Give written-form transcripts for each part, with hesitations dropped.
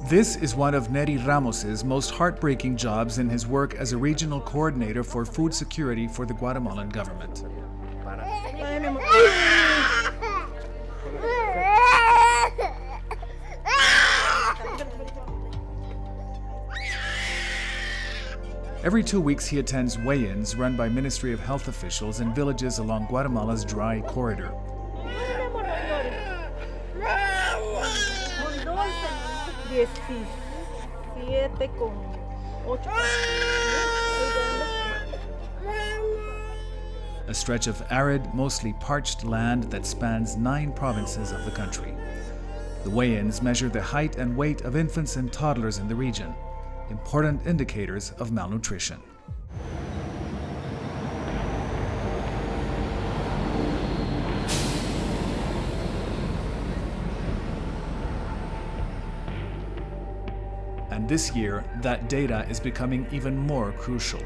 This is one of Neri Ramos's most heartbreaking jobs in his work as a regional coordinator for food security for the Guatemalan government. Every 2 weeks he attends weigh-ins run by Ministry of Health officials in villages along Guatemala's dry corridor. A stretch of arid, mostly parched land that spans 9 provinces of the country. The weigh-ins measure the height and weight of infants and toddlers in the region, important indicators of malnutrition. And this year, that data is becoming even more crucial.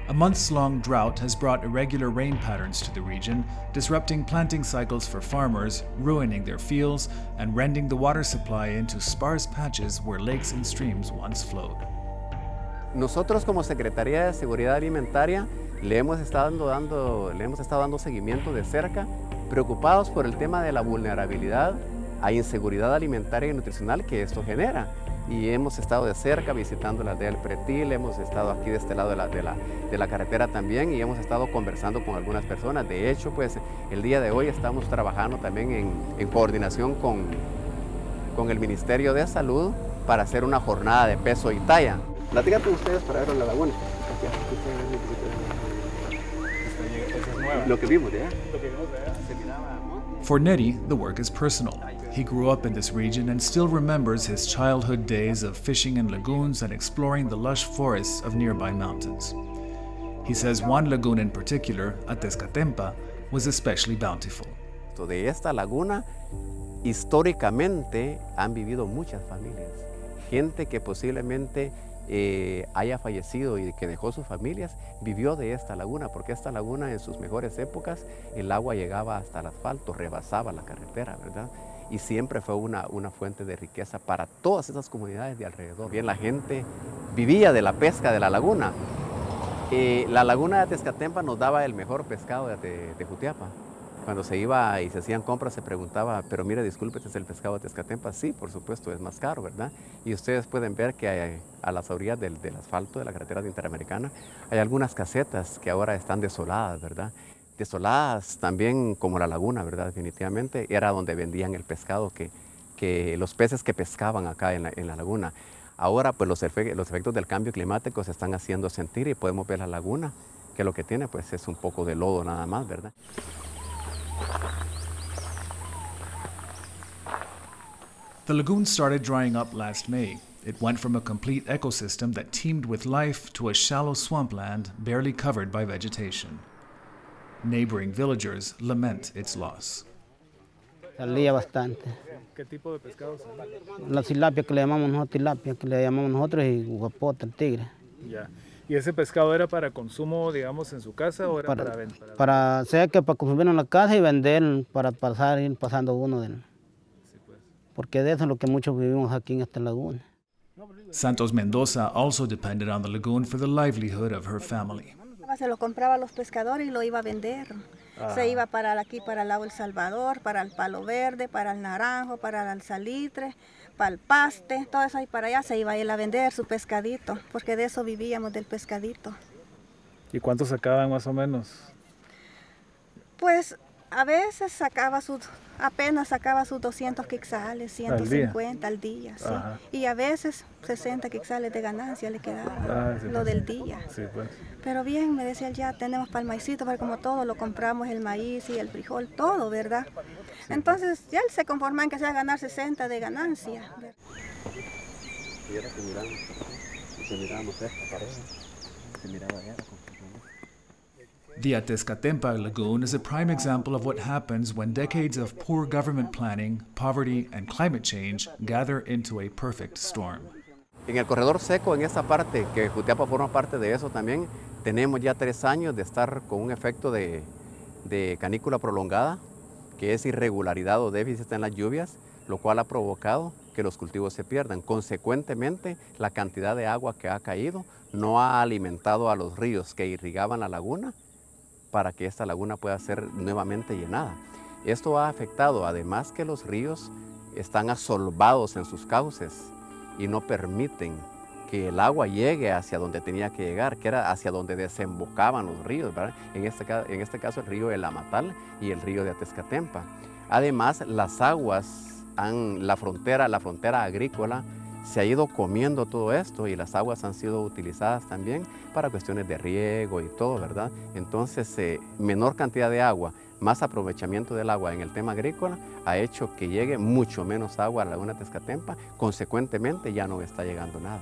A months-long drought has brought irregular rain patterns to the region, disrupting planting cycles for farmers, ruining their fields, and rending the water supply into sparse patches where lakes and streams once flowed. Nosotros como Secretaría de Seguridad Alimentaria le hemos estado dando seguimiento de cerca, preocupados por el tema de la vulnerabilidad a inseguridad alimentaria y nutricional que esto genera. Y hemos estado de cerca visitando la aldea del Pretil, hemos estado aquí de este lado de la carretera también y hemos estado conversando con algunas personas. De hecho, pues el día de hoy estamos trabajando también en coordinación con el Ministerio de Salud para hacer una jornada de peso y talla. Platican con ustedes para ver la laguna. Lo que vimos de allá. For Neri, the work is personal. He grew up in this region and still remembers his childhood days of fishing in lagoons and exploring the lush forests of nearby mountains. He says one lagoon in particular, Atezcatempa, was especially bountiful. De esta laguna, históricamente han vivido muchas familias. Gente que posiblemente haya fallecido y que dejó sus familias, vivió de esta laguna, porque esta laguna en sus mejores épocas el agua llegaba hasta el asfalto, rebasaba la carretera, ¿verdad? Y siempre fue una fuente de riqueza para todas esas comunidades de alrededor. Bien, la gente vivía de la pesca de la laguna. La laguna de Atezcatempa nos daba el mejor pescado de Jutiapa. Cuando se iba y se hacían compras se preguntaba, pero mire, disculpe, ¿este es el pescado de Atezcatempa? Sí, por supuesto, es más caro, ¿verdad? Y ustedes pueden ver que a las orillas del asfalto de la carretera Interamericana hay algunas casetas que ahora están desoladas, ¿verdad? Desoladas también como la laguna, ¿verdad? Definitivamente era donde vendían el pescado, los peces que pescaban acá en la laguna. Ahora pues los efectos del cambio climático se están haciendo sentir y podemos ver la laguna, que lo que tiene pues es un poco de lodo nada más, ¿verdad? The lagoon started drying up last May. It went from a complete ecosystem that teemed with life to a shallow swampland barely covered by vegetation. Neighboring villagers lament its loss. Salía bastante. ¿Qué tipo de pescado salía? La tilapia que le llamamos nosotros, tilapia que le llamamos nosotros y guapota, el tigre. Ya. ¿Y ese pescado era para consumo, digamos, en su casa o era para vender? Para consumir en la casa y vender para ir pasando uno de él. Sí, pues. Porque de eso es lo que muchos vivimos aquí en esta laguna. Santos Mendoza also depended on the lagoon for the livelihood of her family. Se lo compraba a los pescadores y lo iba a vender. Se iba para aquí, para el lago El Salvador, para el Palo Verde, para el Naranjo, para el Salitre, para el Paste, todo eso y para allá se iba él a vender su pescadito, porque de eso vivíamos, del pescadito. ¿Y cuánto sacaban más o menos? Pues a veces apenas sacaba sus 200 quetzales, 150 al día, sí. Y a veces 60 quetzales de ganancia le quedaba, sí, lo pues. del día. Sí, pues. Pero bien, me decía él, ya tenemos para el maicito, porque como todo lo compramos, el maíz y el frijol, todo, ¿verdad? Sí, entonces ya él se conforma en que sea ganar 60 de ganancia. Y era que mirábamos esta pared, se miraba allá. The Atezcatempa lagoon is a prime example of what happens when decades of poor government planning, poverty, and climate change gather into a perfect storm. En el corredor seco, en esta parte, que Jutiapa forma parte de eso también, tenemos ya 3 años de estar con un efecto de canícula prolongada, que es irregularidad o déficit en las lluvias, lo cual ha provocado que los cultivos se pierdan. Consecuentemente, la cantidad de agua que ha caído no ha alimentado a los ríos que irrigaban la laguna para que esta laguna pueda ser nuevamente llenada. Esto ha afectado, además que los ríos están asolvados en sus cauces y no permiten que el agua llegue hacia donde tenía que llegar, que era hacia donde desembocaban los ríos, ¿verdad? En este caso el río de La Matal y el río de Atezcatempa. Además, las aguas, la frontera agrícola se ha ido comiendo todo esto y las aguas han sido utilizadas también para cuestiones de riego y todo, ¿verdad? Entonces, menor cantidad de agua, más aprovechamiento del agua en el tema agrícola ha hecho que llegue mucho menos agua a la laguna Atezcatempa, consecuentemente ya no está llegando nada.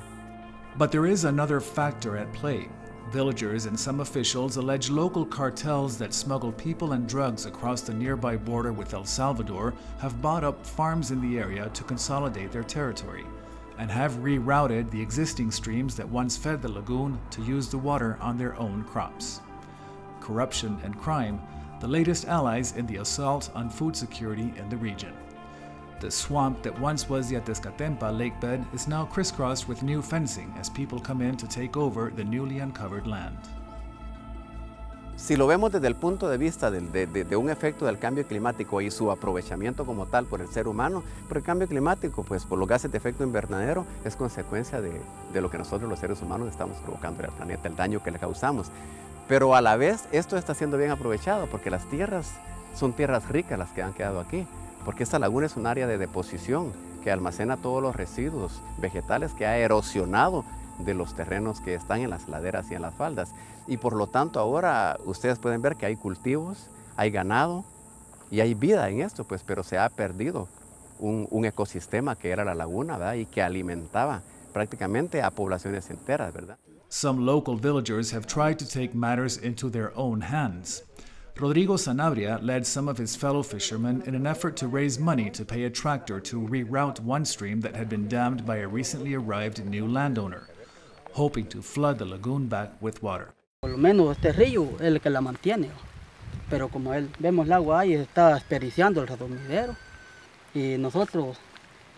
But there is another factor at play. Villagers and some officials allege local cartels that smuggle people and drugs across the nearby border with El Salvador have bought up farms in the area to consolidate their territory, and have rerouted the existing streams that once fed the lagoon to use the water on their own crops. Corruption and crime, the latest allies in the assault on food security in the region. The swamp that once was the Atezcatempa lakebed is now crisscrossed with new fencing as people come in to take over the newly uncovered land. Si lo vemos desde el punto de vista de un efecto del cambio climático y su aprovechamiento como tal por el ser humano, por el cambio climático, pues por los gases de efecto invernadero, es consecuencia de lo que nosotros los seres humanos estamos provocando en el planeta, el daño que le causamos. Pero a la vez esto está siendo bien aprovechado porque las tierras son tierras ricas las que han quedado aquí, porque esta laguna es un área de deposición que almacena todos los residuos vegetales que ha erosionado de los terrenos que están en las laderas y en las faldas. Y por lo tanto ahora ustedes pueden ver que hay cultivos, hay ganado y hay vida en esto, pues, pero se ha perdido un ecosistema que era la laguna, ¿verdad? Y que alimentaba prácticamente a poblaciones enteras, ¿verdad? Some local villagers have tried to take matters into their own hands. Rodrigo Sanabria led some of his fellow fishermen in an effort to raise money to pay a tractor to reroute one stream that had been dammed by a recently arrived new landowner, hoping to flood the lagoon back with water. Por lo menos este río es el que la mantiene, pero como vemos el agua ahí está desperdiciando el redomidero y nosotros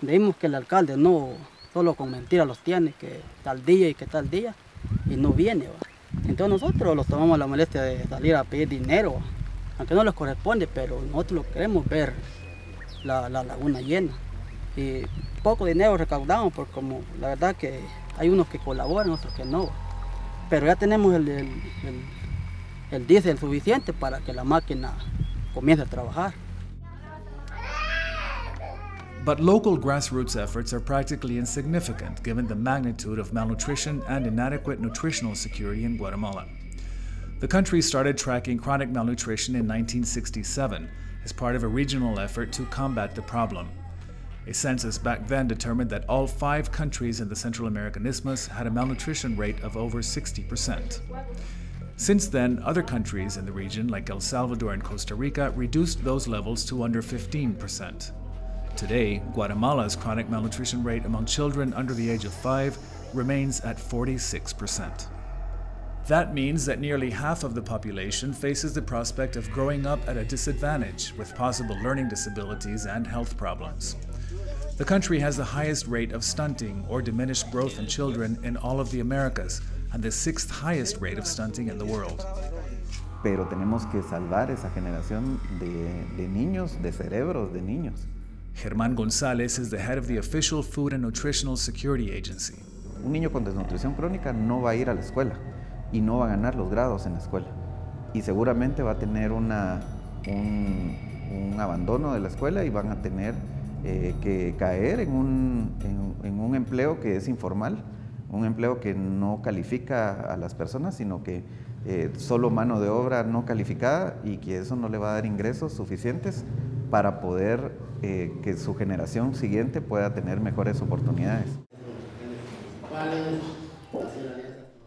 vimos que el alcalde no solo con mentiras los tiene, que tal día y que tal día, y no viene, ¿va? Entonces nosotros los tomamos la molestia de salir a pedir dinero, aunque no les corresponde, pero nosotros lo queremos ver la laguna llena. Y poco dinero recaudamos, porque como la verdad que hay unos que colaboran, otros que no. Pero ya tenemos el diésel suficiente para que la máquina comience a trabajar. But local grassroots efforts are practically insignificant given the magnitude of malnutrition and inadequate nutritional security in Guatemala. The country started tracking chronic malnutrition in 1967 as part of a regional effort to combat the problem. A census back then determined that all 5 countries in the Central American Isthmus had a malnutrition rate of over 60%. Since then, other countries in the region, like El Salvador and Costa Rica, reduced those levels to under 15%. Today, Guatemala's chronic malnutrition rate among children under the age of 5 remains at 46%. That means that nearly half of the population faces the prospect of growing up at a disadvantage with possible learning disabilities and health problems. The country has the highest rate of stunting or diminished growth in children in all of the Americas and the 6th highest rate of stunting in the world. Pero tenemos que salvar esa generación de niños, de cerebros de niños. Germán González is the head of the official Food and Nutritional Security Agency. Un niño con desnutrición crónica no va a ir a la escuela y no va a ganar los grados en la escuela. Y seguramente va a tener un abandono de la escuela y van a tener que caer en un empleo que es informal, un empleo que no califica a las personas, sino que solo mano de obra no calificada y que eso no le va a dar ingresos suficientes para poder que su generación siguiente pueda tener mejores oportunidades.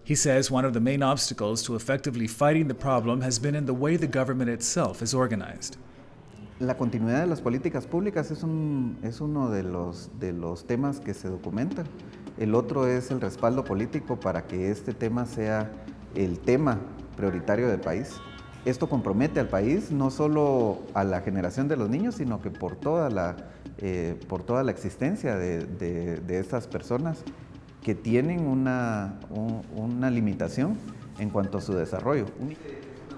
He says one of the main obstacles to effectively fighting the problem has been in the way the government itself is organized. La continuidad de las políticas públicas es uno de los temas que se documentan. El otro es el respaldo político para que este tema sea el tema prioritario del país. Esto compromete al país, no solo a la generación de los niños, sino que por toda la existencia de estas personas que tienen una limitación en cuanto a su desarrollo.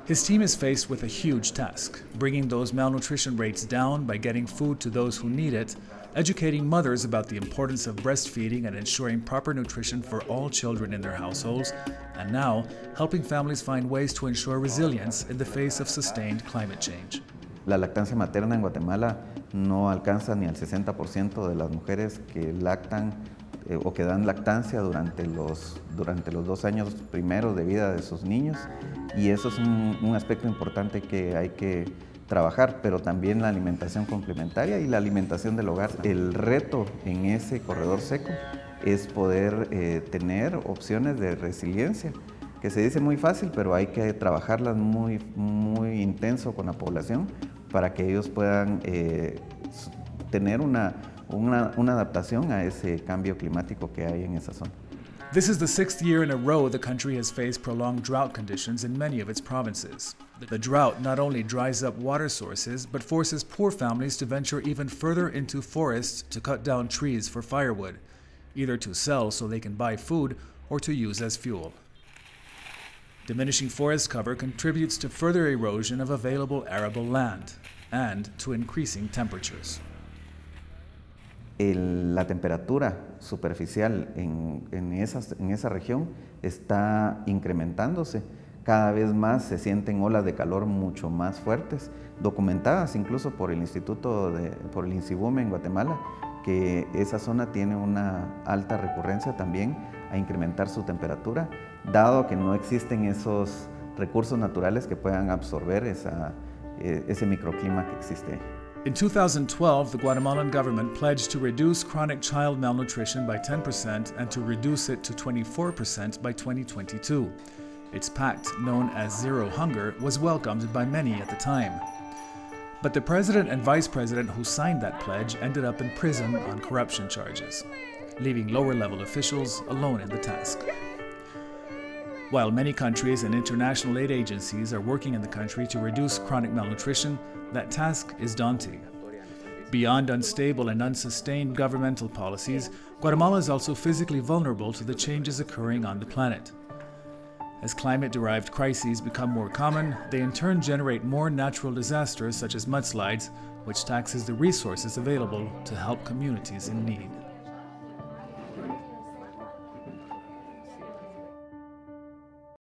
His team is faced with a huge task, bringing those malnutrition rates down by getting food to those who need it, educating mothers about the importance of breastfeeding and ensuring proper nutrition for all children in their households, and now helping families find ways to ensure resilience in the face of sustained climate change. La lactancia materna en Guatemala no alcanza ni al 60% de las mujeres que lactan o que dan lactancia durante los 2 años primeros de vida de sus niños, y eso es un aspecto importante que hay que trabajar, pero también la alimentación complementaria y la alimentación del hogar. El reto en ese corredor seco es poder tener opciones de resiliencia, que se dice muy fácil, pero hay que trabajarlas muy intenso con la población para que ellos puedan tener una adaptación a ese cambio climático que hay en esa zona. This is the 6th year in a row the country has faced prolonged drought conditions in many of its provinces. The drought not only dries up water sources, but forces poor families to venture even further into forests to cut down trees for firewood, either to sell so they can buy food or to use as fuel. Diminishing forest cover contributes to further erosion of available arable land and to increasing temperatures. La temperatura superficial en esa región está incrementándose. Cada vez más se sienten olas de calor mucho más fuertes, documentadas incluso por el INSIBUM en Guatemala, que esa zona tiene una alta recurrencia también a incrementar su temperatura, dado que no existen esos recursos naturales que puedan absorber ese microclima que existe ahí. In 2012, the Guatemalan government pledged to reduce chronic child malnutrition by 10% and to reduce it to 24% by 2022. Its pact, known as Zero Hunger, was welcomed by many at the time. But the president and vice president who signed that pledge ended up in prison on corruption charges, leaving lower-level officials alone in the task. While many countries and international aid agencies are working in the country to reduce chronic malnutrition, that task is daunting. Beyond unstable and unsustained governmental policies, Guatemala is also physically vulnerable to the changes occurring on the planet. As climate-derived crises become more common, they in turn generate more natural disasters such as mudslides, which taxes the resources available to help communities in need.